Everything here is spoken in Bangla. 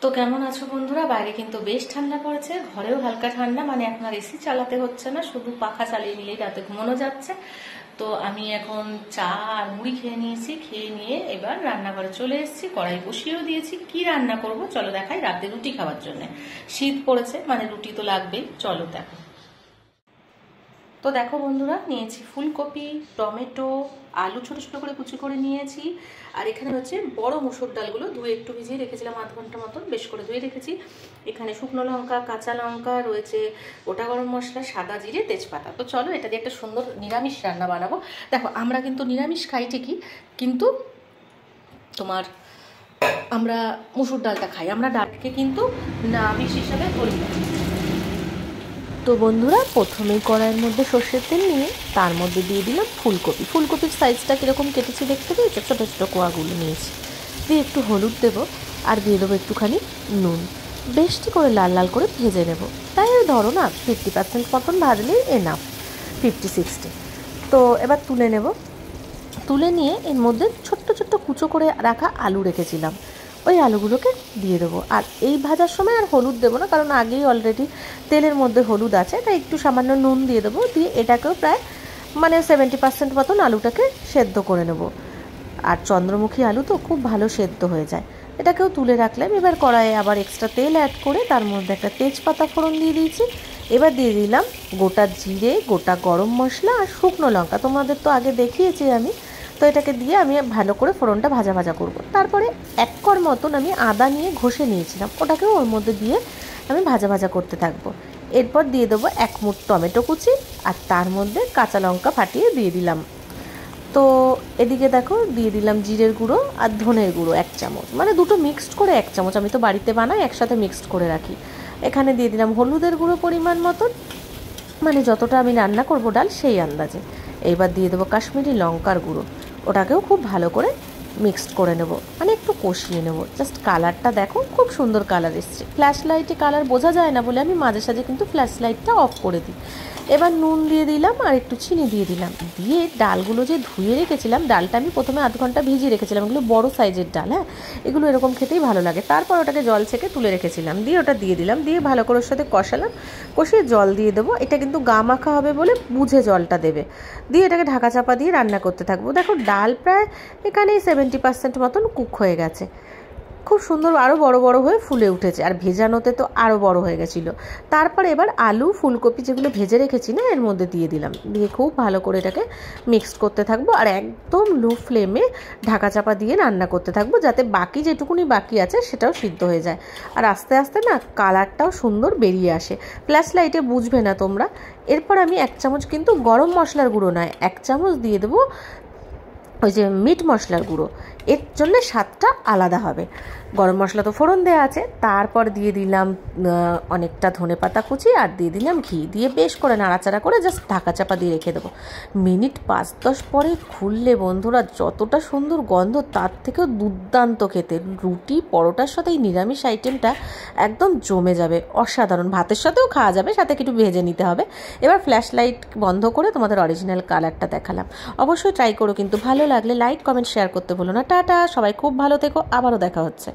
তো কেমন আছো বন্ধুরা? বাইরে কিন্তু বেশ ঠান্ডা পড়েছে, ঘরেও হালকা ঠান্ডা, মানে এখন আর এসি চালাতে হচ্ছে না, শুধু পাখা চালিয়ে নিলেই রাতে ঘুমানো যাচ্ছে। তো আমি এখন চা আর মুড়ি খেয়ে নিয়েছি, খেয়ে নিয়ে এবার রান্নাঘরে চলে এসেছি, কড়াই বসিয়েও দিয়েছি। কি রান্না করব চলো দেখাই। রাতে রুটি খাওয়ার জন্য শীত পড়েছে, মানে রুটি তো লাগবেই, চলো দেখো। তো দেখো বন্ধুরা, নিয়েছি ফুলকপি, টমেটো, আলু ছোটো ছোটো করে কুচি করে নিয়েছি। আর এখানে হচ্ছে বড় মুসুর ডালগুলো ধুয়ে একটু ভিজিয়ে রেখেছিলাম, আধ ঘন্টা মতন, বেশ করে ধুয়ে রেখেছি। এখানে শুকনো লঙ্কা, কাঁচা লঙ্কা রয়েছে, গোটা গরম মশলা, সাদা জিরে, তেজপাতা। তো চলো এটা দিয়ে একটা সুন্দর নিরামিষ রান্না বানাবো। দেখো আমরা কিন্তু নিরামিষ খাই ঠিকই, কিন্তু আমরা মুসুর ডালটা খাই, আমরা ডালকে কিন্তু নিরামিষ হিসাবে ধরি না। তো বন্ধুরা, প্রথমেই কড়াইয়ের মধ্যে সর্ষের তেল নিয়ে তার মধ্যে দিয়ে দিলাম ফুলকপি। ফুলকপির সাইজটা কীরকম কেটেছি দেখতে পেয়েছো? ছোটো ছোটো কোয়াগুলো নিয়েছি। দিয়ে একটু হলুদ দেবো আর দিয়ে দেবো একটুখানি নুন। বেশটি করে লাল লাল করে ভেজে নেব। তাই ধরো না 50% মতন ভাজলেই এনাফ, 50-60। তো এবার তুলে নেব। তুলে নিয়ে এর মধ্যে ছোট্ট ছোট্ট কুচো করে রাখা আলু রেখেছিলাম, ওই আলুগুলোকে দিয়ে দেবো। আর এই ভাজার সময় আর হলুদ দেবো না, কারণ আগেই অলরেডি তেলের মধ্যে হলুদ আছে, তাই একটু সামান্য নুন দিয়ে দেবো। দিয়ে এটাকেও প্রায় 70% মতন আলুটাকে সেদ্ধ করে নেব। আর চন্দ্রমুখী আলু তো খুব ভালো সেদ্ধ হয়ে যায়। এটাকেও তুলে রাখলাম। এবার কড়াইয়ে আবার এক্সট্রা তেল অ্যাড করে তার মধ্যে একটা তেজপাতা ফোড়ন দিয়ে দিয়েছি। এবার দিয়ে দিলাম গোটা জিরে, গোটা গরম মশলা আর শুকনো লঙ্কা। তোমাদের তো আগে দেখিয়েছি আমি। তো এটাকে দিয়ে আমি ভালো করে ফোড়নটা ভাজা ভাজা করব। তারপরে এক কর মতন আমি আদা নিয়ে ঘষে নিয়েছিলাম, ওটাকেও ওর মধ্যে দিয়ে আমি ভাজা ভাজা করতে থাকবো। এরপর দিয়ে দেবো এক মুঠ টমেটো কুচি, আর তার মধ্যে কাঁচা লঙ্কা ফাটিয়ে দিয়ে দিলাম। তো এদিকে দেখো দিয়ে দিলাম জিরের গুঁড়ো আর ধনের গুঁড়ো 1 চামচ, মানে দুটো মিক্সড করে 1 চামচ। আমি তো বাড়িতে বানাই, একসাথে মিক্সড করে রাখি। এখানে দিয়ে দিলাম হলুদের গুঁড়ো পরিমাণ মতন, মানে যতটা আমি রান্না করব ডাল সেই আন্দাজে। এইবার দিয়ে দেবো কাশ্মীরি লঙ্কার গুঁড়ো, ওটাকেও খুব ভালো করে মিক্সড করে নেব, মানে একটু কষিয়ে নেব। জাস্ট কালারটা দেখো, খুব সুন্দর কালার এসছে। ফ্ল্যাশ লাইটে কালার বোঝা যায় না বলে আমি মাঝে সাঝে কিন্তু ফ্ল্যাশ লাইটটা অফ করে দিই। এবার নুন দিয়ে দিলাম আর একটু চিনি দিয়ে দিলাম। দিয়ে ডালগুলো যে ধুয়ে রেখেছিলাম, ডালটা আমি প্রথমে আধ ঘন্টা ভিজিয়ে রেখেছিলাম। এগুলো বড়ো সাইজের ডাল, হ্যাঁ, এগুলো এরকম খেতেই ভালো লাগে। তারপর ওটাকে জল ছেঁকে তুলে রেখেছিলাম, দিয়ে ওটা দিয়ে দিলাম। দিয়ে ভালো করে ওর সাথে কষালাম, কষিয়ে জল দিয়ে দেবো। এটা কিন্তু গা মাখা হবে বলে বুঝে জলটা দেবে। দিয়ে এটাকে ঢাকা চাপা দিয়ে রান্না করতে থাকবো। দেখো ডাল প্রায় এখানে 70% মতন কুক হয়ে গেছে, খুব সুন্দর আরও বড় বড় হয়ে ফুলে উঠেছে। আর ভেজানোতে তো আরও বড় হয়ে গেছিলো। তারপরে এবার আলু ফুলকপি যেগুলো ভেজে রেখেছি না, এর মধ্যে দিয়ে দিলাম। দিয়ে খুব ভালো করে এটাকে মিক্সড করতে থাকবো, আর একদম লো ফ্লেমে ঢাকা চাপা দিয়ে রান্না করতে থাকবো, যাতে বাকি যেটুকুনি বাকি আছে সেটাও সিদ্ধ হয়ে যায়। আর আস্তে আস্তে না কালারটাও সুন্দর বেরিয়ে আসে। ফ্ল্যাশ লাইটে বুঝবে না তোমরা। এরপর আমি 1 চামচ কিন্তু গরম মশলার গুঁড়ো নয়, 1 চামচ দিয়ে দেবো ওই যে মিট মশলার গুঁড়ো। এর জন্য স্বাদটা আলাদা হবে। গরম মশলা তো ফোড়ন দেওয়া আছে। তারপর দিয়ে দিলাম অনেকটা ধনেপাতা কুচি, আর দিয়ে দিলাম ঘি। দিয়ে বেশ করে নাড়াচাড়া করে জাস্ট ঢাকা চাপা দিয়ে রেখে দেবো। মিনিট 5-10 পরে খুললে বন্ধুরা যতটা সুন্দর গন্ধ, তার থেকেও দুর্দান্ত খেতে। রুটি পরোটার সাথে এই নিরামিষ আইটেমটা একদম জমে যাবে, অসাধারণ। ভাতের সাথেও খাওয়া যাবে, সাথে একটু ভেজে নিতে হবে। এবার ফ্ল্যাশ লাইট বন্ধ করে তোমাদের অরিজিনাল কালারটা দেখালাম। অবশ্যই ট্রাই করো, কিন্তু ভালো লাগলে লাইক, কমেন্ট, শেয়ার করতে ভুলো না। টাটা, সবাই খুব ভালো থেকো, আবারও দেখা হচ্ছে।